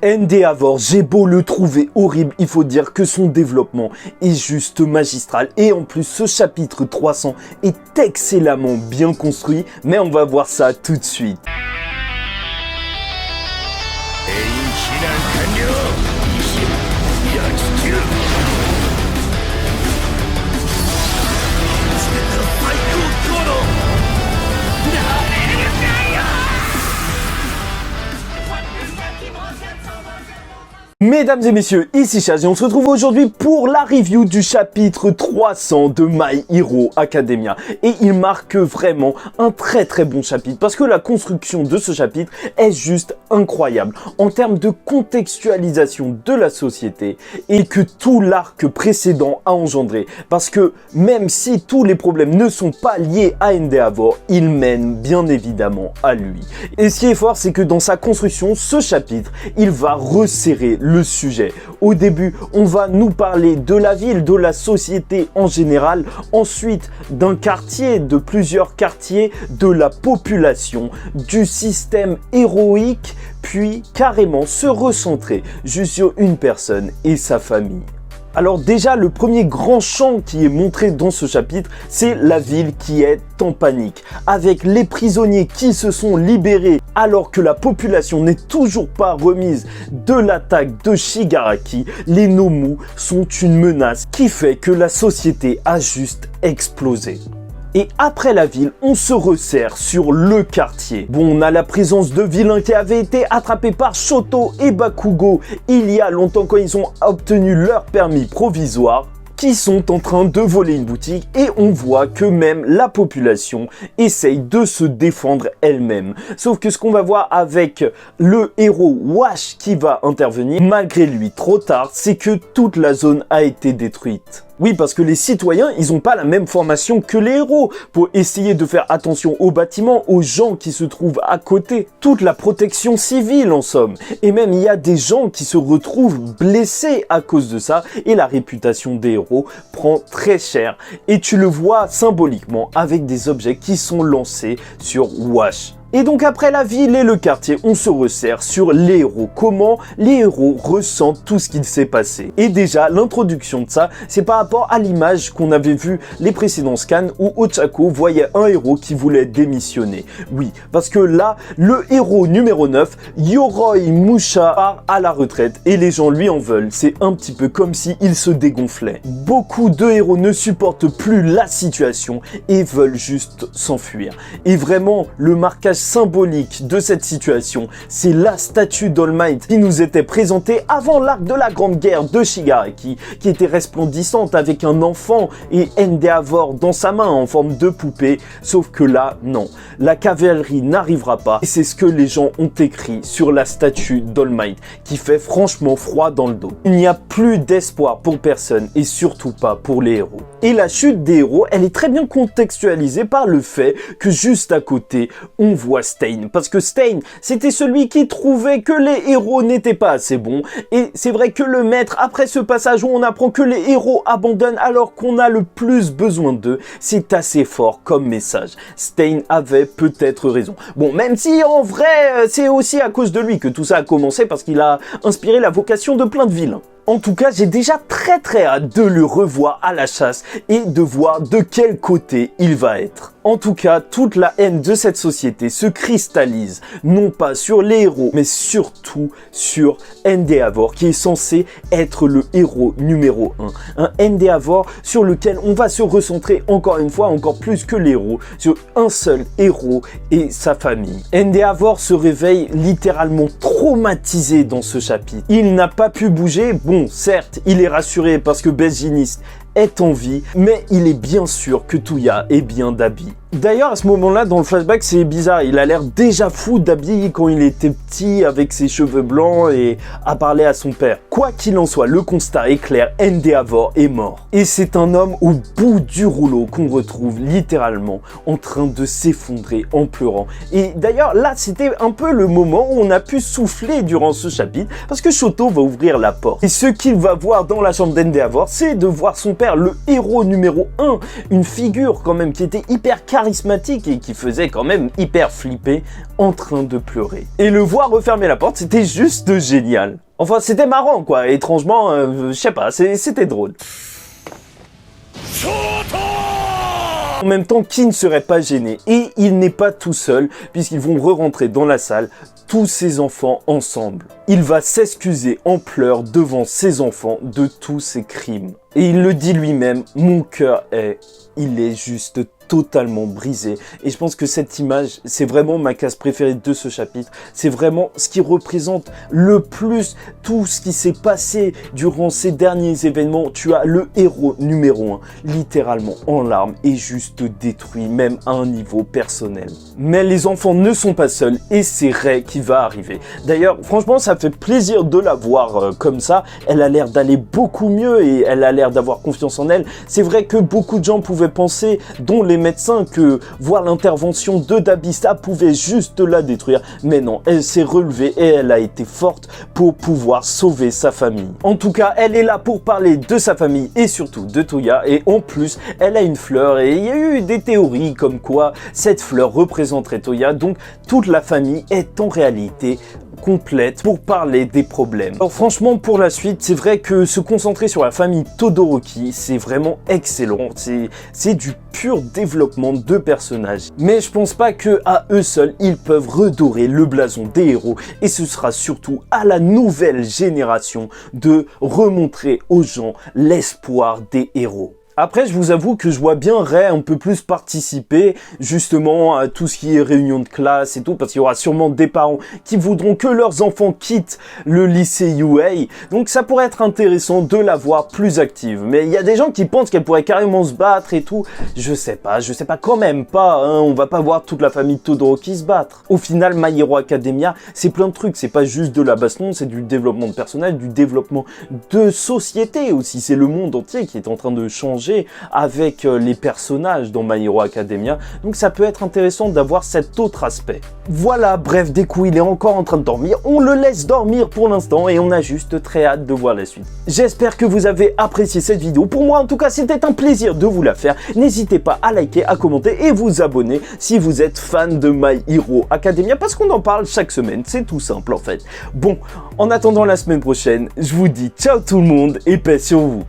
Endeavor, j'ai beau le trouver horrible, il faut dire que son développement est juste magistral. Et en plus, ce chapitre 300 est excellemment bien construit, mais on va voir ça tout de suite. Mesdames et messieurs, ici Chaz et on se retrouve aujourd'hui pour la review du chapitre 300 de My Hero Academia. Et il marque vraiment un très bon chapitre parce que la construction de ce chapitre est juste incroyable en termes de contextualisation de la société et que tout l'arc précédent a engendré. Parce que même si tous les problèmes ne sont pas liés à Endeavor, il mène bien évidemment à lui. Et ce qui est fort, c'est que dans sa construction, ce chapitre, il va resserrer le sujet. Au début, on va nous parler de la ville, de la société en général, ensuite d'un quartier, de plusieurs quartiers, de la population, du système héroïque, puis carrément se recentrer juste sur une personne et sa famille. Alors déjà, le premier grand champ qui est montré dans ce chapitre, c'est la ville qui est en panique, avec les prisonniers qui se sont libérés alors que la population n'est toujours pas remise de l'attaque de Shigaraki. Les Nomu sont une menace qui fait que la société a juste explosé. Et après la ville, on se resserre sur le quartier. Bon, on a la présence de vilains qui avaient été attrapés par Shoto et Bakugo il y a longtemps quand ils ont obtenu leur permis provisoire, qui sont en train de voler une boutique et on voit que même la population essaye de se défendre elle-même. Sauf que ce qu'on va voir avec le héros Wash qui va intervenir, malgré lui trop tard, c'est que toute la zone a été détruite. Oui, parce que les citoyens, ils n'ont pas la même formation que les héros pour essayer de faire attention aux bâtiments, aux gens qui se trouvent à côté. Toute la protection civile, en somme. Et même, il y a des gens qui se retrouvent blessés à cause de ça et la réputation des héros prend très cher. Et tu le vois symboliquement avec des objets qui sont lancés sur Wash. Et donc après la ville et le quartier, on se resserre sur les héros. Comment les héros ressentent tout ce qu'il s'est passé. Et déjà, l'introduction de ça, c'est par rapport à l'image qu'on avait vu les précédents scans où Ochako voyait un héros qui voulait démissionner. Oui, parce que là, le héros numéro 9, Yoroi Musha, part à la retraite et les gens lui en veulent. C'est un petit peu comme s'il se dégonflait. Beaucoup de héros ne supportent plus la situation et veulent juste s'enfuir. Et vraiment, le marquage symbolique de cette situation, c'est la statue d'All Might qui nous était présentée avant l'arc de la Grande Guerre de Shigaraki, qui était resplendissante avec un enfant et Endeavor dans sa main en forme de poupée, sauf que là, non, la cavalerie n'arrivera pas et c'est ce que les gens ont écrit sur la statue d'All Might, qui fait franchement froid dans le dos. Il n'y a plus d'espoir pour personne et surtout pas pour les héros. Et la chute des héros, elle est très bien contextualisée par le fait que juste à côté, on voit Stein, parce que Stein, c'était celui qui trouvait que les héros n'étaient pas assez bons, et c'est vrai que le maître, après ce passage où on apprend que les héros abandonnent alors qu'on a le plus besoin d'eux, c'est assez fort comme message. Stein avait peut-être raison. Bon, même si en vrai, c'est aussi à cause de lui que tout ça a commencé, parce qu'il a inspiré la vocation de plein de vilains. En tout cas, j'ai déjà très hâte de le revoir à la chasse et de voir de quel côté il va être. En tout cas, toute la haine de cette société se cristallise, non pas sur les héros, mais surtout sur Endeavor, qui est censé être le héros numéro 1. Un Endeavor sur lequel on va se recentrer encore une fois, encore plus que les héros, sur un seul héros et sa famille. Endeavor se réveille littéralement traumatisé dans ce chapitre. Il n'a pas pu bouger. Bon, certes, il est rassuré parce que Belginiste est en vie, mais il est bien sûr que Touya est bien d'habit. D'ailleurs, à ce moment-là, dans le flashback, c'est bizarre. Il a l'air déjà fou d'habiller quand il était petit, avec ses cheveux blancs et à parler à son père. Quoi qu'il en soit, le constat est clair, Endeavor est mort. Et c'est un homme au bout du rouleau qu'on retrouve littéralement en train de s'effondrer en pleurant. Et d'ailleurs, là, c'était un peu le moment où on a pu souffler durant ce chapitre, parce que Shoto va ouvrir la porte. Et ce qu'il va voir dans la chambre d'Endeavor, c'est de voir son père, le héros numéro 1, une figure quand même qui était hyper charismatique, charismatique et qui faisait quand même hyper flipper en train de pleurer. Et le voir refermer la porte, c'était juste génial. Enfin, c'était marrant quoi, étrangement, je sais pas, c'était drôle. En même temps, qui ne serait pas gêné? Et il n'est pas tout seul, puisqu'ils vont re-rentrer dans la salle, tous ses enfants ensemble. Il va s'excuser en pleurs devant ses enfants de tous ses crimes. Et il le dit lui-même, mon cœur il est juste totalement brisé. Et je pense que cette image, c'est vraiment ma case préférée de ce chapitre. C'est vraiment ce qui représente le plus tout ce qui s'est passé durant ces derniers événements. Tu as le héros numéro 1, littéralement en larmes et juste détruit, même à un niveau personnel. Mais les enfants ne sont pas seuls et c'est Rei qui va arriver. D'ailleurs, franchement, ça fait plaisir de la voir comme ça. Elle a l'air d'aller beaucoup mieux et elle a l'air d'avoir confiance en elle. C'est vrai que beaucoup de gens pouvaient penser, dont les médecins, que voir l'intervention de Dabista pouvait juste la détruire. Mais non, elle s'est relevée et elle a été forte pour pouvoir sauver sa famille. En tout cas, elle est là pour parler de sa famille et surtout de Toya. Et en plus, elle a une fleur et il y a eu des théories comme quoi cette fleur représenterait Toya. Donc, toute la famille est en réalité complète pour parler des problèmes. Alors franchement, pour la suite, c'est vrai que se concentrer sur la famille Todoroki, c'est vraiment excellent. C'est du pur développement de personnages. Mais je pense pas que à eux seuls, ils peuvent redorer le blason des héros. Et ce sera surtout à la nouvelle génération de remontrer aux gens l'espoir des héros. Après, je vous avoue que je vois bien Rei un peu plus participer justement à tout ce qui est réunion de classe et tout, parce qu'il y aura sûrement des parents qui voudront que leurs enfants quittent le lycée UA. Donc ça pourrait être intéressant de la voir plus active. Mais il y a des gens qui pensent qu'elle pourrait carrément se battre et tout. Je sais pas quand même pas, hein. On va pas voir toute la famille Todoroki se battre. Au final, My Hero Academia, c'est plein de trucs. C'est pas juste de la baston, c'est du développement de personnage, du développement de société aussi. C'est le monde entier qui est en train de changer avec les personnages dans My Hero Academia, donc ça peut être intéressant d'avoir cet autre aspect. Voilà, bref, Deku il est encore en train de dormir, on le laisse dormir pour l'instant et on a juste très hâte de voir la suite. J'espère que vous avez apprécié cette vidéo, pour moi en tout cas c'était un plaisir de vous la faire, n'hésitez pas à liker, à commenter et vous abonner si vous êtes fan de My Hero Academia, parce qu'on en parle chaque semaine, c'est tout simple en fait. Bon, en attendant la semaine prochaine, je vous dis ciao tout le monde et paix sur vous.